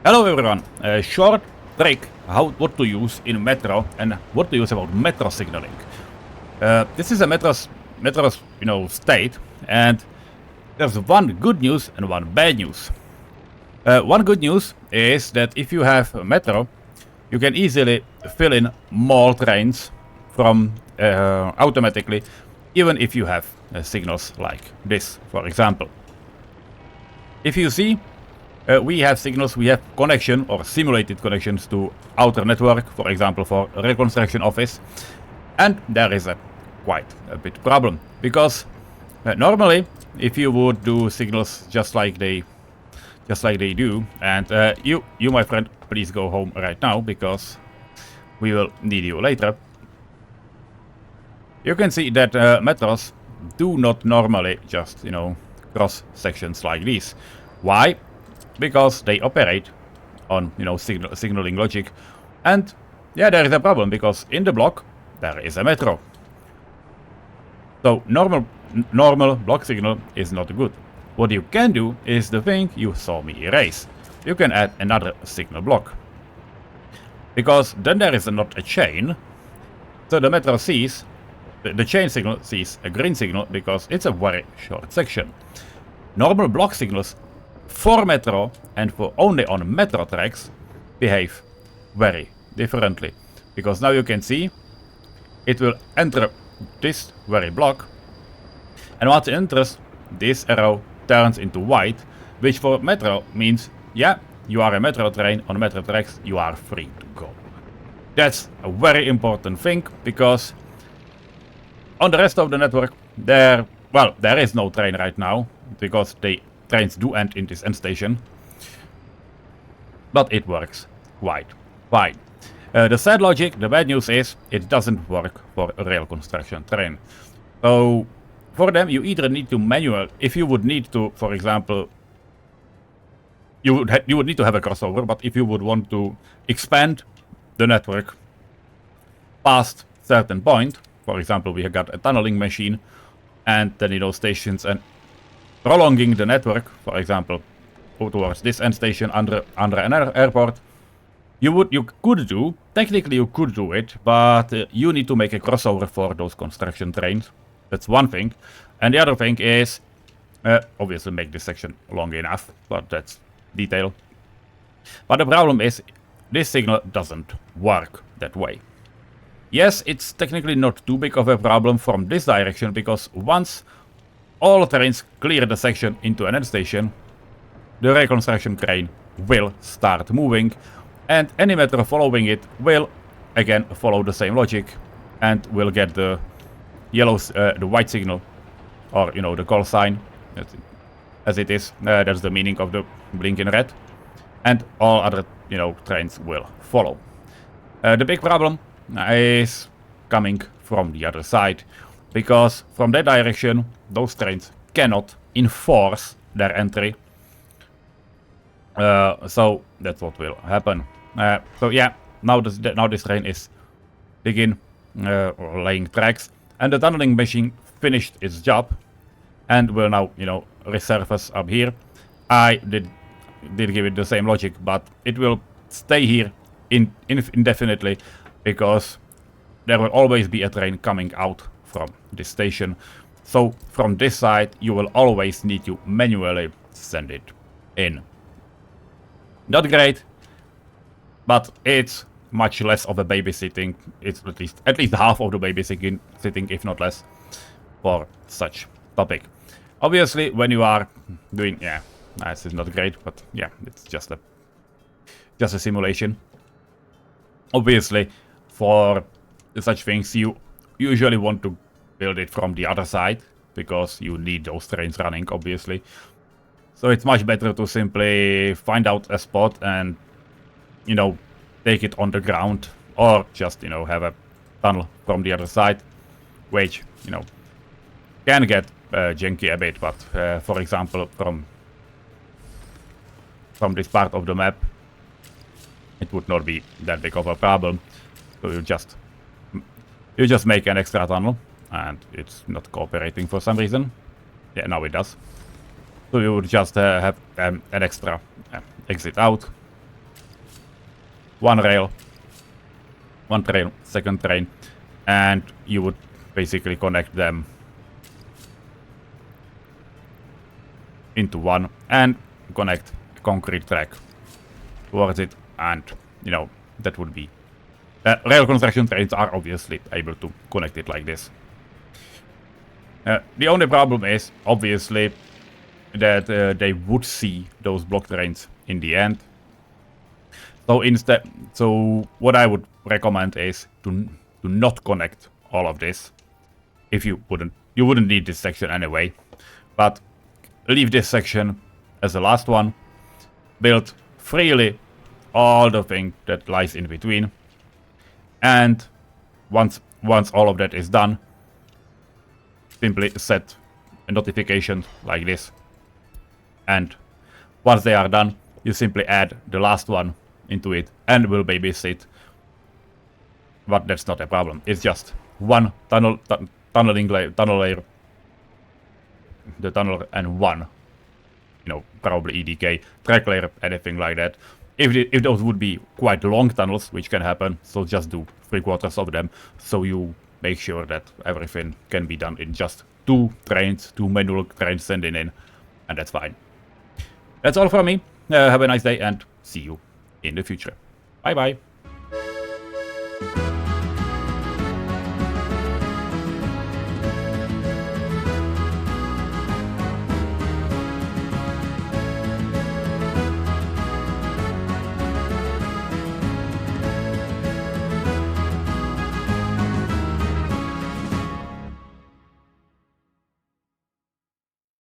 Hello everyone, a short trick what to use in Metro and what to use about Metro signaling. This is a Metro's state, and there's one good news and one bad news. One good news is that if you have a Metro, you can easily fill in more trains from automatically, even if you have signals like this, for example. If you see, we have signals, we have connection or simulated connections to outer network, for example, for reconstruction office. And there is quite a bit problem, because normally, if you would do signals just like they do, and you my friend, please go home right now, because we will need you later. You can see that metros do not normally just, cross sections like these. Why? Because they operate on, signaling logic. And yeah, there is a problem, because in the block there is a metro. So normal block signal is not good. What you can do is the thing you saw me erase. You can add another signal block, because then there is not a chain. So the metro sees, the chain signal sees a green signal because it's a very short section. Normal block signals for metro and for only on metro tracks behave very differently, because now you can see it will enter this very block, and once it enters, this arrow turns into white, which for metro means, yeah, you are a metro train on metro tracks, you are free to go. That's a very important thing, because on the rest of the network there is no train right now, because the trains do end in this end station, but it works quite fine. The sad logic, the bad news is, it doesn't work for a rail construction train. So for them, you either need to if you would need to, for example, you would need to have a crossover, but if you would want to expand the network past certain point, for example, we have got a tunneling machine, and then, stations, and prolonging the network, for example, towards this end station under an airport, technically you could do it, but you need to make a crossover for those construction trains. That's one thing. And the other thing is, obviously make this section long enough, but that's detail. But the problem is, this signal doesn't work that way. Yes, it's technically not too big of a problem from this direction, because once all trains clear the section into an end station, the reconstruction train will start moving, and any metro following it will again follow the same logic and will get the the white signal, or the call sign, as it is. That's the meaning of the blink in red, and all other trains will follow. The big problem is coming from the other side, because from that direction those trains cannot enforce their entry. So that's what will happen. So yeah, now this train is laying tracks, and the tunneling machine finished its job and will now resurface up here. I did give it the same logic, but it will stay here indefinitely, because there will always be a train coming out from this station. So from this side you will always need to manually send it in. Not great, but it's much less of a babysitting. It's at least half of the babysitting, if not less, for such topic. Obviously, when you are doing, this is not great, but yeah, it's just a simulation. Obviously, for such things, you usually want to build it from the other side, because you need those trains running, obviously. So it's much better to simply find out a spot and, take it on the ground, or just, have a tunnel from the other side, which, can get janky a bit, but for example, from this part of the map, it would not be that big of a problem. So you just make an extra tunnel, and it's not cooperating for some reason. Yeah, now it does. So you would just have an extra exit out, one rail, one train, second train, and you would basically connect them into one and connect a concrete track towards it, and you know, that would be rail construction trains are obviously able to connect it like this. The only problem is obviously that they would see those block trains in the end. So instead, so what I would recommend is to not connect all of this. If you wouldn't need this section anyway, but leave this section as the last one. Build freely all the thing that lies in between, and once all of that is done, simply set a notification like this, and once they are done, you simply add the last one into it and will babysit. But that's not a problem. It's just one tunneling layer, the tunnel, and one, you know, probably EDK track layer, anything like that. If those would be quite long tunnels, which can happen, so just do 3/4 of them, so you make sure that everything can be done in just 2 trains, 2 manual trains sending in, and that's fine. That's all from me. Have a nice day and see you in the future. Bye bye.